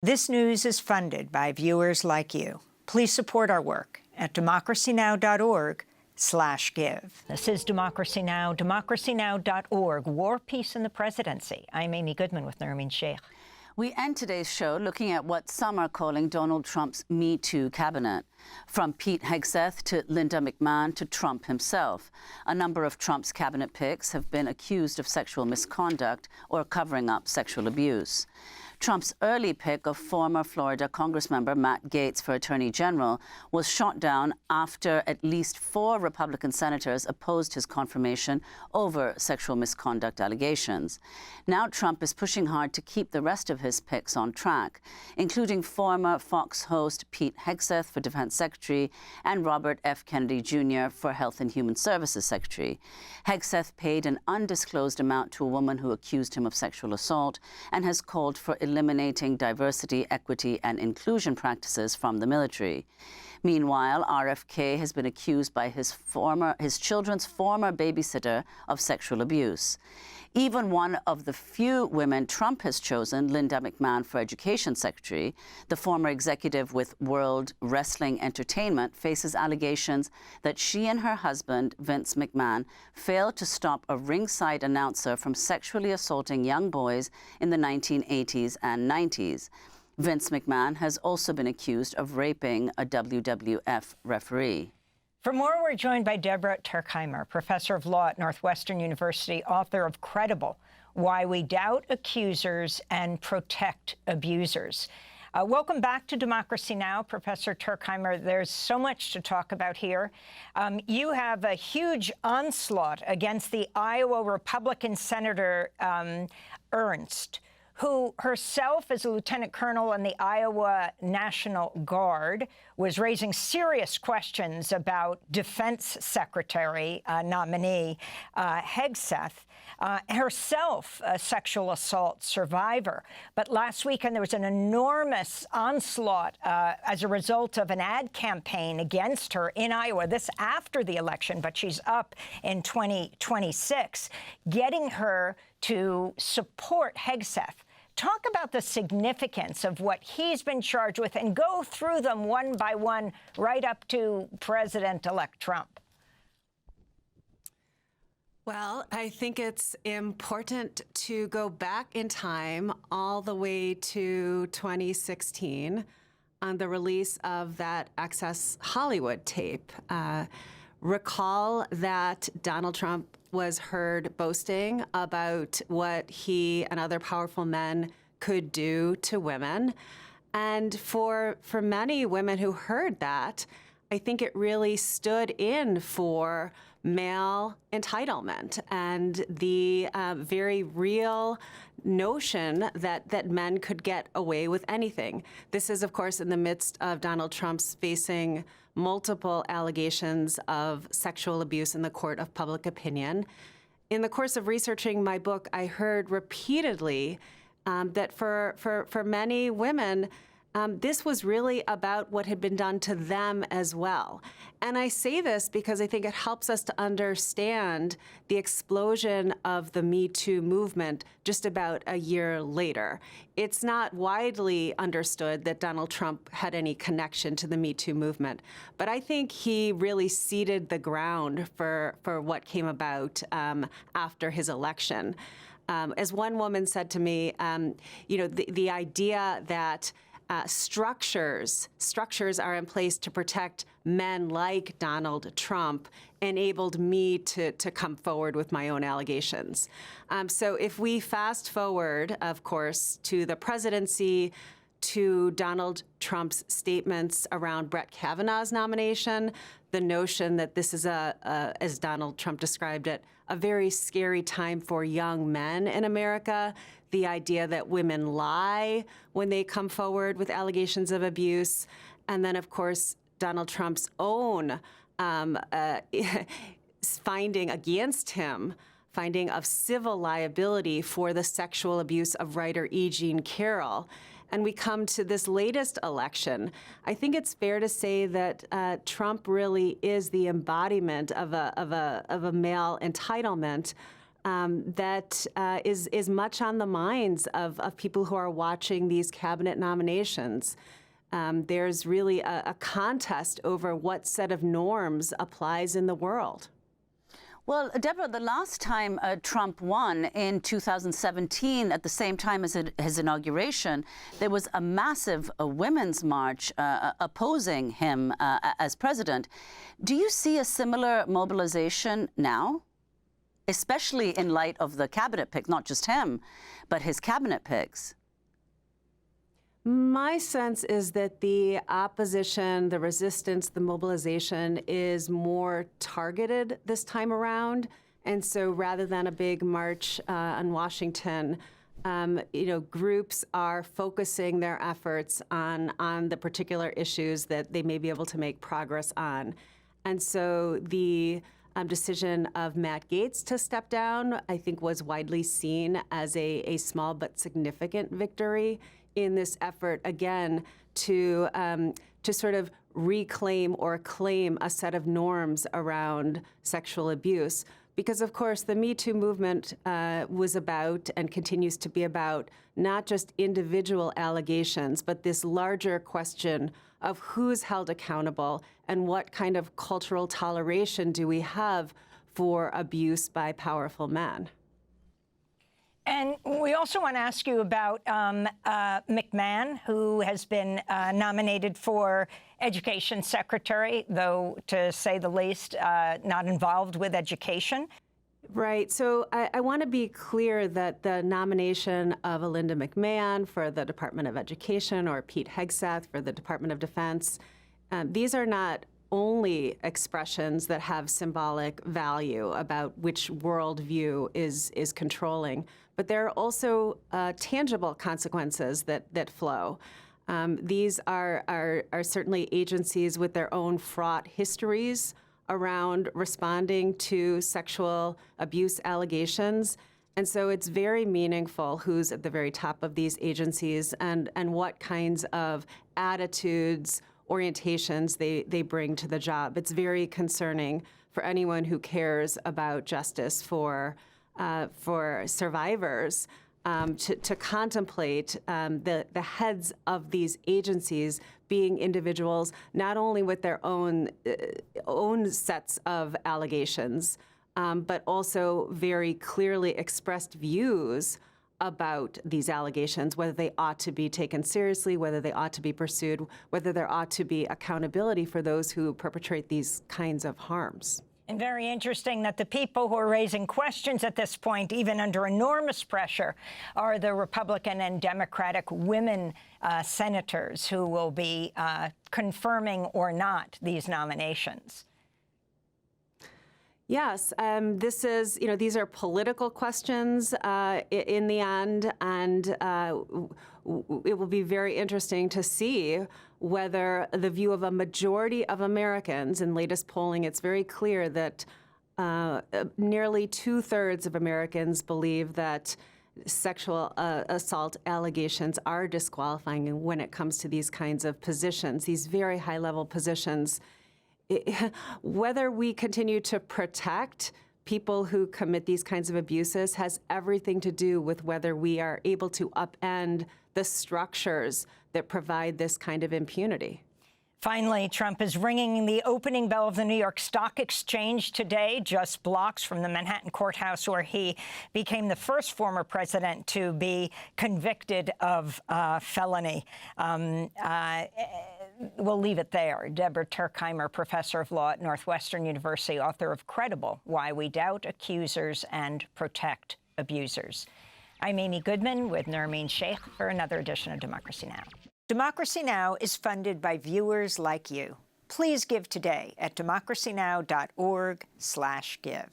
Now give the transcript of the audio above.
This news is funded by viewers like you. Please support our work at democracynow.org/give. This is Democracy Now!, democracynow.org. War, Peace, and the Presidency. I'm Amy Goodman with Nermeen Sheikh. We end today's show looking at what some are calling Donald Trump's Me Too cabinet. From Pete Hegseth to Linda McMahon to Trump himself, a number of Trump's cabinet picks have been accused of sexual misconduct or covering up sexual abuse. Trump's early pick of former Florida Congressmember Matt Gaetz for Attorney General was shot down after at least 4 Republican senators opposed his confirmation over sexual misconduct allegations. Now Trump is pushing hard to keep the rest of his picks on track, including former Fox host Pete Hegseth for Defense Secretary and Robert F. Kennedy Jr. for Health and Human Services Secretary. Hegseth paid an undisclosed amount to a woman who accused him of sexual assault and has called for eliminating diversity, equity, and inclusion practices from the military. Meanwhile, RFK has been accused by his children's former babysitter of sexual abuse. Even one of the few women Trump has chosen, Linda McMahon for Education Secretary, the former executive with World Wrestling Entertainment, faces allegations that she and her husband, Vince McMahon, failed to stop a ringside announcer from sexually assaulting young boys in the 1980s and 90s. Vince McMahon has also been accused of raping a WWF referee. For more, we're joined by Deborah Tuerkheimer, professor of law at Northwestern University, author of Credible: Why We Doubt Accusers and Protect Abusers. Welcome back to Democracy Now!, Professor Tuerkheimer. There's so much to talk about here. You have a huge onslaught against the Iowa Republican Senator Ernst, who herself is a lieutenant colonel in the Iowa National Guard, was raising serious questions about Defense Secretary nominee Hegseth, herself a sexual assault survivor. But last weekend, there was an enormous onslaught as a result of an ad campaign against her in Iowa. This after the election, but she's up in 2026, getting her to support Hegseth. Talk about the significance of what he's been charged with and go through them one by one right up to President-elect Trump. Well, I think it's important to go back in time all the way to 2016 on the release of that Access Hollywood tape. Recall that Donald Trump was heard boasting about what he and other powerful men could do to women. And for many women who heard that, I think it really stood in for male entitlement and the very real notion that men could get away with anything. This is, of course, in the midst of Donald Trump's facing multiple allegations of sexual abuse in the court of public opinion. In the course of researching my book, I heard repeatedly that for many women, this was really about what had been done to them as well. And I say this because I think it helps us to understand the explosion of the Me Too movement just about a year later. It's not widely understood that Donald Trump had any connection to the Me Too movement, but I think he really seeded the ground for what came about after his election. As one woman said to me, the idea that structures are in place to protect men like Donald Trump enabled me to come forward with my own allegations. So if we fast forward, of course, to the presidency, to Donald Trump's statements around Brett Kavanaugh's nomination, the notion that this is as Donald Trump described it, a very scary time for young men in America, the idea that women lie when they come forward with allegations of abuse, and then, of course, Donald Trump's own finding against him, finding of civil liability for the sexual abuse of writer E. Jean Carroll. And we come to this latest election. I think it's fair to say that Trump really is the embodiment of a male entitlement, that is much on the minds of people who are watching these cabinet nominations. There's really a contest over what set of norms applies in the world. Well, Deborah, the last time Trump won in 2017, at the same time as his inauguration, there was a massive women's march opposing him as president. Do you see a similar mobilization now, especially in light of the cabinet pick, not just him, but his cabinet picks? My sense is that the opposition, the resistance, the mobilization is more targeted this time around. And so rather than a big march on Washington, groups are focusing their efforts on the particular issues that they may be able to make progress on. And so the decision of Matt Gaetz to step down, I think, was widely seen as a small but significant victory in this effort, again, to sort of reclaim or claim a set of norms around sexual abuse. Because, of course, the Me Too movement was about and continues to be about not just individual allegations, but this larger question of who's held accountable and what kind of cultural toleration do we have for abuse by powerful men. And we also want to ask you about McMahon, who has been nominated for Education Secretary, though, to say the least, not involved with education. Right. So I want to be clear that the nomination of a Linda McMahon for the Department of Education or Pete Hegseth for the Department of Defense, these are not only expressions that have symbolic value about which worldview is controlling, but there are also tangible consequences that flow. These are certainly agencies with their own fraught histories around responding to sexual abuse allegations. And so it's very meaningful who's at the very top of these agencies and what kinds of attitudes, orientations they bring to the job. It's very concerning for anyone who cares about justice for survivors to contemplate the heads of these agencies being individuals not only with their own sets of allegations, but also very clearly expressed views about these allegations, whether they ought to be taken seriously, whether they ought to be pursued, whether there ought to be accountability for those who perpetrate these kinds of harms. And very interesting that the people who are raising questions at this point, even under enormous pressure, are the Republican and Democratic women senators who will be confirming or not these nominations. Yes, this is, these are political questions in the end, and it will be very interesting to see whether the view of a majority of Americans, in latest polling, it's very clear that nearly 2/3 of Americans believe that sexual assault allegations are disqualifying when it comes to these kinds of positions, these very high-level positions. Whether we continue to protect people who commit these kinds of abuses has everything to do with whether we are able to upend the structures that provide this kind of impunity. Finally, Trump is ringing the opening bell of the New York Stock Exchange today, just blocks from the Manhattan courthouse where he became the first former president to be convicted of felony. We'll leave it there. Deborah Tuerkheimer, professor of law at Northwestern University, author of Credible: Why We Doubt Accusers and Protect Abusers. I'm Amy Goodman with Nermeen Sheikh for another edition of Democracy Now! Democracy Now! Is funded by viewers like you. Please give today at democracynow.org/give.